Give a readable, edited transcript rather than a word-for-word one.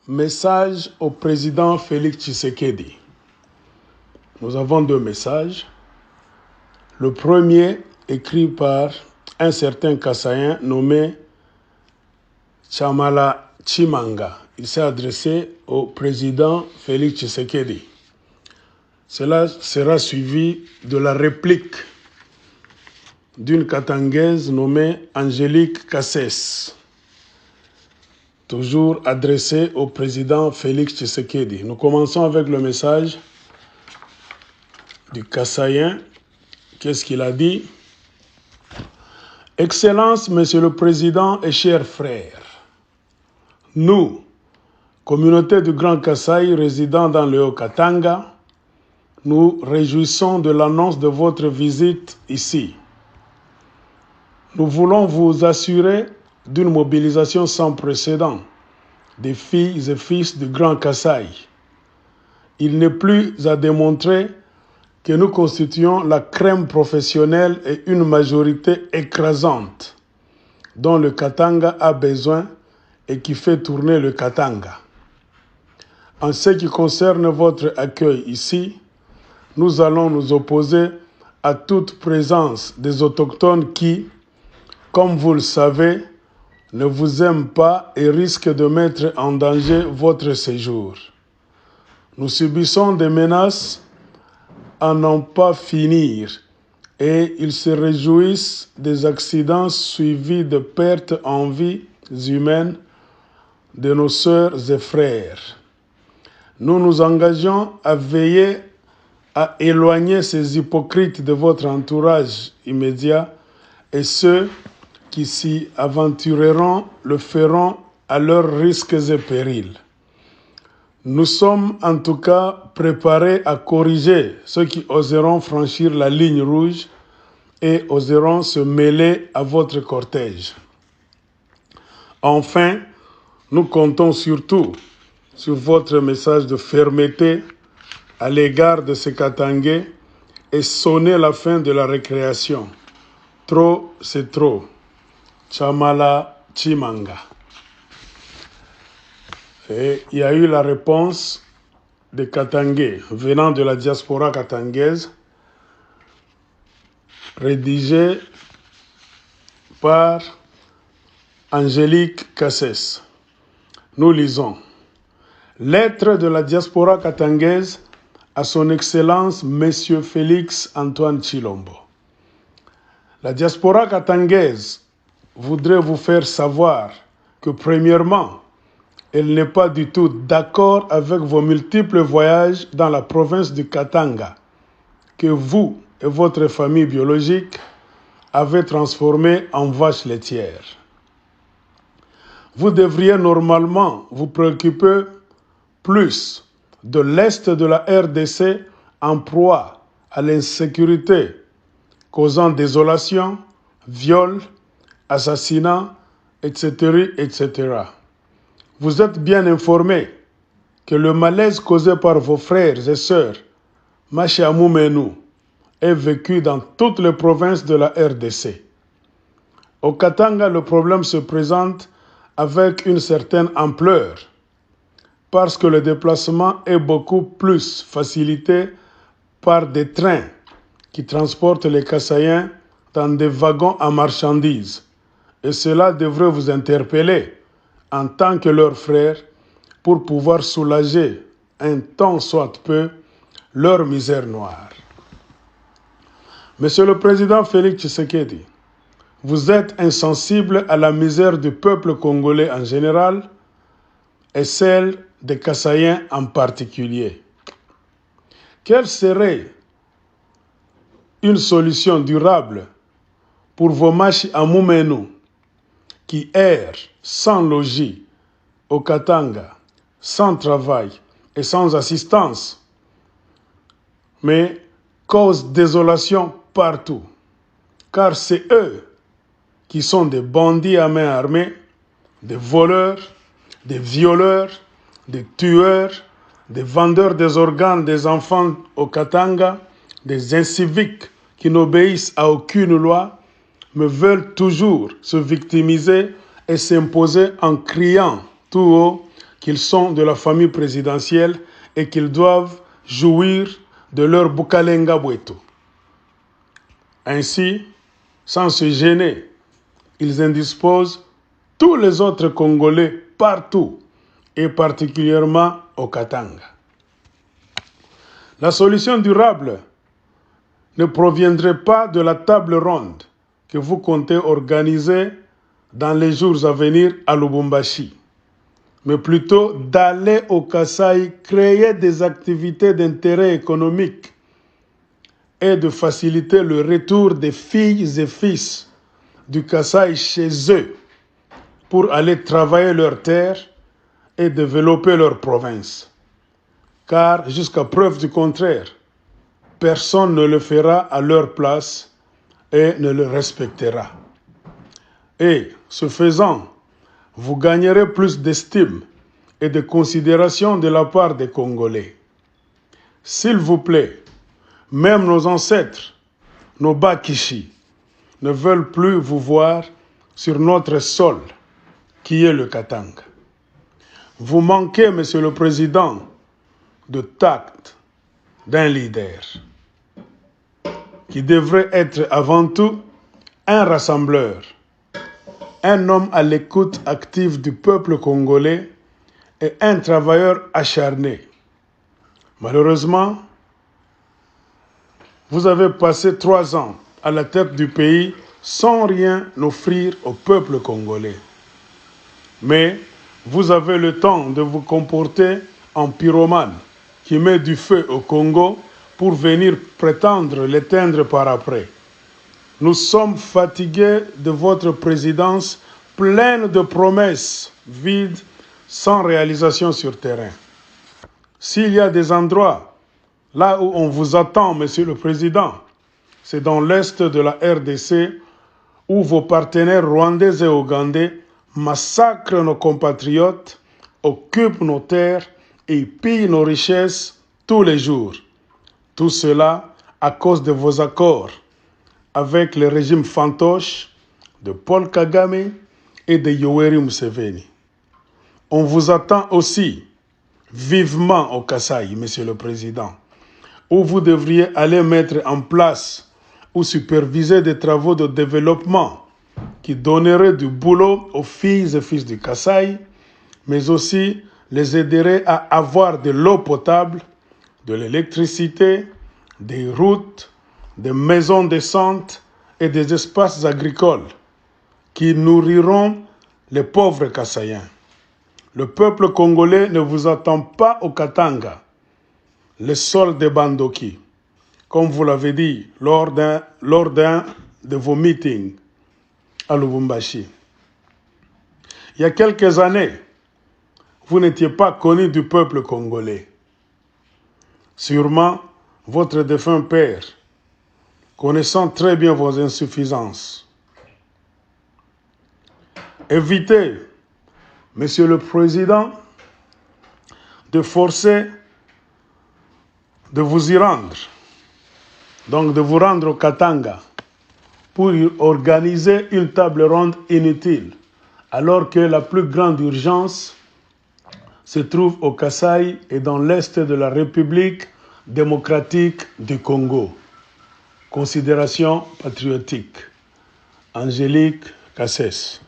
Message au président Félix Tshisekedi. Nous avons deux messages. Le premier, écrit par un certain Kassaïen nommé Chamala Chimanga. Il s'est adressé au président Félix Tshisekedi. Cela sera suivi de la réplique d'une Katangaise nommée Angélique Kassès, toujours adressé au président Félix Tshisekedi. Nous commençons avec le message du Kassaïen. Qu'est-ce qu'il a dit? Excellence, Monsieur le Président et chers frères, nous, communauté du Grand Kasaï résidant dans le Haut-Katanga, nous réjouissons de l'annonce de votre visite ici. Nous voulons vous assurer d'une mobilisation sans précédent des filles et fils du Grand Kasaï. Il n'est plus à démontrer que nous constituons la crème professionnelle et une majorité écrasante dont le Katanga a besoin et qui fait tourner le Katanga. En ce qui concerne votre accueil ici, nous allons nous opposer à toute présence des autochtones qui, comme vous le savez, ne vous aiment pas et risquent de mettre en danger votre séjour. Nous subissons des menaces à n'en pas finir et ils se réjouissent des accidents suivis de pertes en vies humaines de nos sœurs et frères. Nous nous engageons à veiller à éloigner ces hypocrites de votre entourage immédiat et ceux qui s'y aventureront le feront à leurs risques et périls. Nous sommes en tout cas préparés à corriger ceux qui oseront franchir la ligne rouge et oseront se mêler à votre cortège. Enfin, nous comptons surtout sur votre message de fermeté à l'égard de ces Katangais et sonner la fin de la récréation. Trop, c'est trop. Chamala Chimanga. Et il y a eu la réponse des Katangais venant de la diaspora katangaise, rédigée par Angélique Kassès. Nous lisons. Lettre de la diaspora katangaise à son Excellence Monsieur Félix Antoine Tshilombo. La diaspora katangaise voudrait vous faire savoir que premièrement, elle n'est pas du tout d'accord avec vos multiples voyages dans la province du Katanga, que vous et votre famille biologique avez transformé en vaches laitières. Vous devriez normalement vous préoccuper plus de l'Est de la RDC en proie à l'insécurité, causant désolation, viols, assassinats, etc., etc. Vous êtes bien informés que le malaise causé par vos frères et sœurs, Machiamoumenu, est vécu dans toutes les provinces de la RDC. Au Katanga, le problème se présente avec une certaine ampleur, parce que le déplacement est beaucoup plus facilité par des trains qui transportent les Kassaïens dans des wagons à marchandises. Et cela devrait vous interpeller en tant que leurs frères pour pouvoir soulager un tant soit peu leur misère noire. Monsieur le Président Félix Tshisekedi, vous êtes insensible à la misère du peuple congolais en général et celle des Kassaïens en particulier. Quelle serait une solution durable pour vos Machi Amoumenu qui errent sans logis au Katanga, sans travail et sans assistance, mais causent désolation partout, car c'est eux qui sont des bandits à main armée, des voleurs, des violeurs, des tueurs, des vendeurs des organes des enfants au Katanga, des inciviques qui n'obéissent à aucune loi, mais veulent toujours se victimiser et s'imposer en criant tout haut qu'ils sont de la famille présidentielle et qu'ils doivent jouir de leur Bukalenga Bweto. Ainsi, sans se gêner, ils indisposent tous les autres Congolais partout, et particulièrement au Katanga. La solution durable ne proviendrait pas de la table ronde que vous comptez organiser dans les jours à venir à Lubumbashi, mais plutôt d'aller au Kasaï créer des activités d'intérêt économique et de faciliter le retour des filles et fils du Kasaï chez eux pour aller travailler leurs terres et développer leur province. Car jusqu'à preuve du contraire, personne ne le fera à leur place et ne le respectera. Et, ce faisant, vous gagnerez plus d'estime et de considération de la part des Congolais. S'il vous plaît, même nos ancêtres, nos Bakishi, ne veulent plus vous voir sur notre sol, qui est le Katanga. Vous manquez, Monsieur le Président, de tact d'un leader qui devrait être avant tout un rassembleur, un homme à l'écoute active du peuple congolais et un travailleur acharné. Malheureusement, vous avez passé 3 ans à la tête du pays sans rien offrir au peuple congolais. Mais vous avez le temps de vous comporter en pyromane qui met du feu au Congo pour venir prétendre l'éteindre par après. Nous sommes fatigués de votre présidence pleine de promesses vides, sans réalisation sur terrain. S'il y a des endroits là où on vous attend, Monsieur le Président, c'est dans l'est de la RDC où vos partenaires rwandais et ougandais massacrent nos compatriotes, occupent nos terres et pillent nos richesses tous les jours. Tout cela à cause de vos accords avec le régime fantoche de Paul Kagame et de Yoweri Museveni. On vous attend aussi vivement au Kasaï, Monsieur le Président, où vous devriez aller mettre en place ou superviser des travaux de développement qui donneraient du boulot aux filles et fils du Kasaï, mais aussi les aiderait à avoir de l'eau potable, de l'électricité, des routes, des maisons décentes et des espaces agricoles qui nourriront les pauvres Kassaïens. Le peuple congolais ne vous attend pas au Katanga, le sol des Bandoki, comme vous l'avez dit lors d'un de vos meetings à Lubumbashi. Il y a quelques années, vous n'étiez pas connu du peuple congolais. Sûrement, votre défunt père, connaissant très bien vos insuffisances. Évitez, Monsieur le Président, de forcer de vous y rendre, donc de vous rendre au Katanga, pour y organiser une table ronde inutile, alors que la plus grande urgence se trouve au Kasaï et dans l'est de la République démocratique du Congo. Considération patriotique. Angélique Cassès.